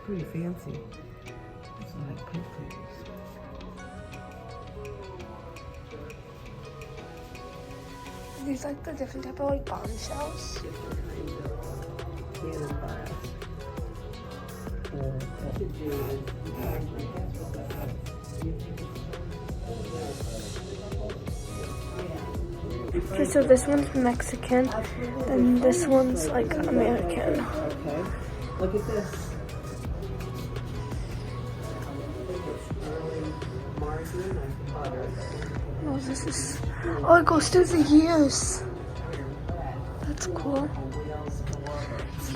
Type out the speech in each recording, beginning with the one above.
pretty fancy. It's like pickles. These like the different type of like bombshells. Cannon blast. Okay, so this one's Mexican, and this one's like American. Okay, look at this. Oh, this is. Oh, it goes through the years. That's cool.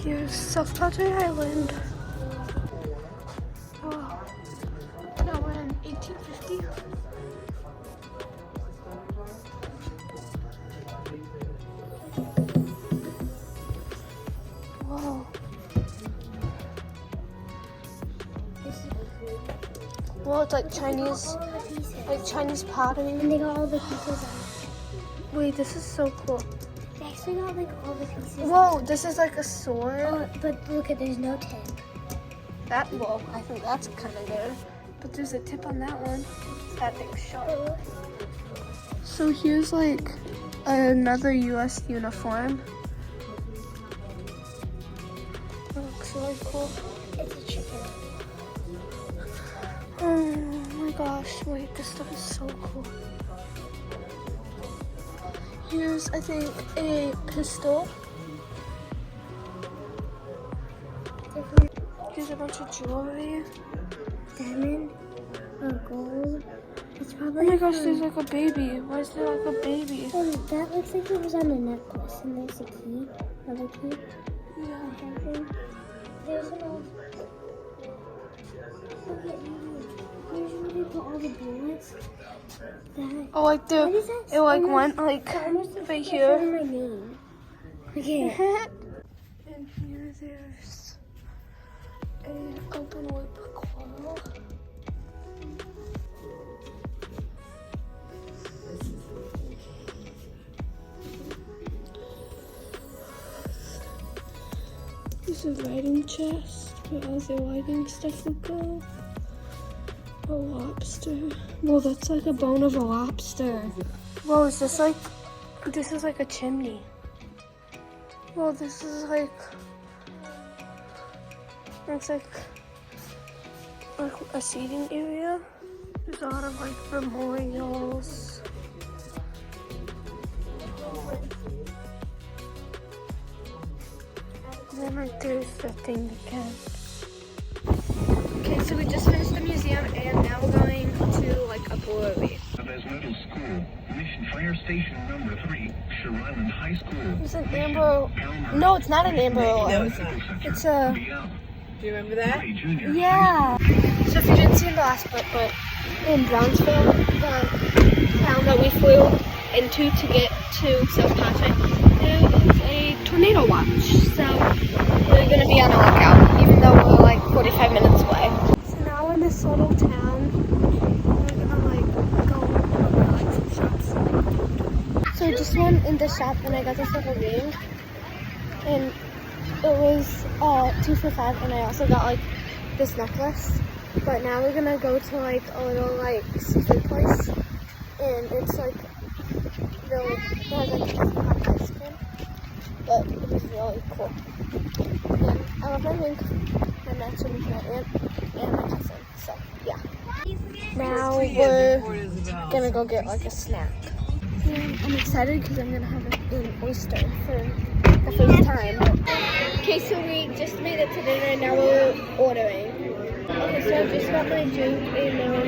Here's South Padre Island. Oh, now we're in 1850. Whoa. Well, it's like Chinese pottery. And they got all the pieces on it. Wait, this is so cool. They actually got like all the pieces. Whoa, this is like a sword. Oh, but look at, there's no tip. Well, I think that's kind of good. But there's a tip on that one. That thing's sharp. So here's like another U.S. uniform. That looks really cool. It's a chicken. Oh my gosh, wait, this stuff is so cool. Here's, I think, a pistol. Here's a bunch of jewelry. Diamond or gold. It's Oh probably. my gosh, there's like a baby. Why is there like a baby? Oh, that looks like it was on a necklace, and there's a key. Another key. Yeah. Something. There's an old. Look at you. Here's where they put all the bullets. That. Oh, like What is that? it like Almost- went like that almost looks right like here. it's my name. Okay. And here there's an open wood coil. There's a writing chest where all the writing stuff would go. A lobster. Whoa, that's like a bone of a lobster. Whoa, is this like, this is like a chimney. Whoa, this is like, it's like a seating area. There's a lot of like memorials. And then like there's the thing again. Okay, so we just finished the museum and now we're going to like a brewery. As middle school, Mission Fire Station number 3, Shore Island High School. It's an amber. No, it's not an amber alert. It's a. Do you remember that? Yeah. So if you didn't see in the last clip, but in Brownsville, the town that we flew into to get to South Padre, there is a tornado watch. So we're gonna be on the lookout, even though we're like 45 minutes away. So now we're in this little town. We're gonna like go over like some shops. So I just went in the shop and I got this little ring, and it was 2 for $5, and I also got like this necklace. But now we're gonna go to like a little like seafood place, and it's like really, it has like chocolate ice cream, but it was really cool. And I love my ring, and that's with my aunt and my cousin. So yeah. Now we're gonna go get like a snack. And I'm excited because I'm gonna have an oyster for the first time. Okay, so we just made it to dinner and now we're ordering. Okay, so I just got my drink and now I'm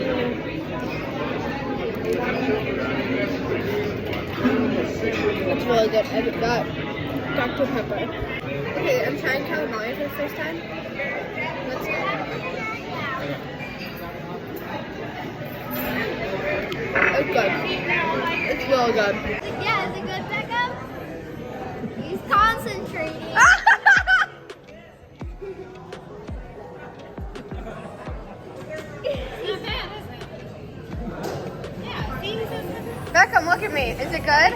It's really good. I got Dr. Pepper. Okay, I'm trying calamari for the first time. Let's go. It's good. It's really good. Yeah, is it good, Beckham? He's concentrating. Beckham, look at me. Is it good?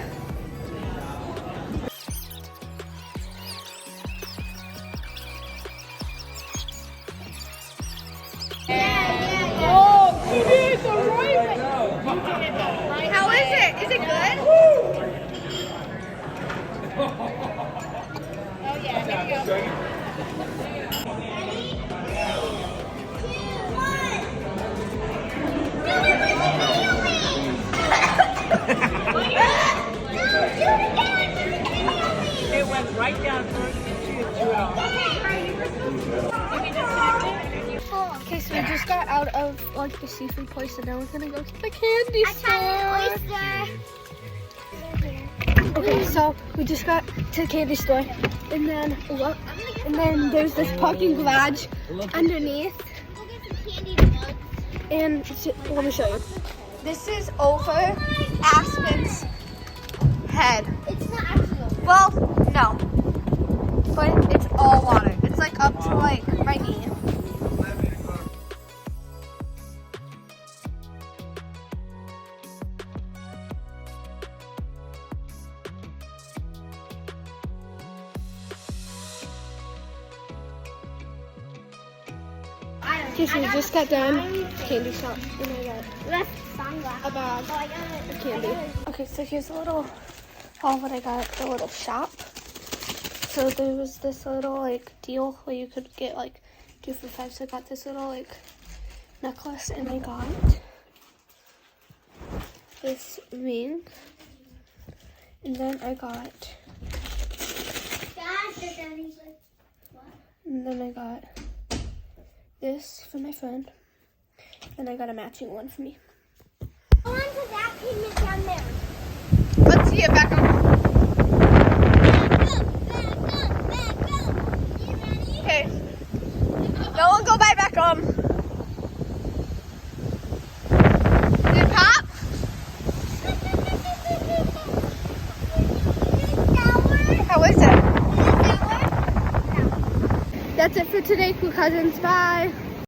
like the seafood place, and now we're gonna go to the candy store. Okay, so we just got to the candy store, and then look, and then there's this parking garage underneath. And let me show you. This is over Aspen's head. It's not actually over. Well, no, but it's all water. It's like up to like my knee. Okay, so we just got done candy shop, and I got a bag of candy. Okay, so here's a little haul what I got at the little shop. So there was this little like deal where you could get like 2 for $5. So I got this little like necklace, and I got this ring, and then I got, this for my friend, and I got a matching one for me. Go on to that pigment down there. Let's see it back on. Back up. You ready? Okay. No one go by back on. Did it pop? How is it? That's it for today, cool cousins. Bye.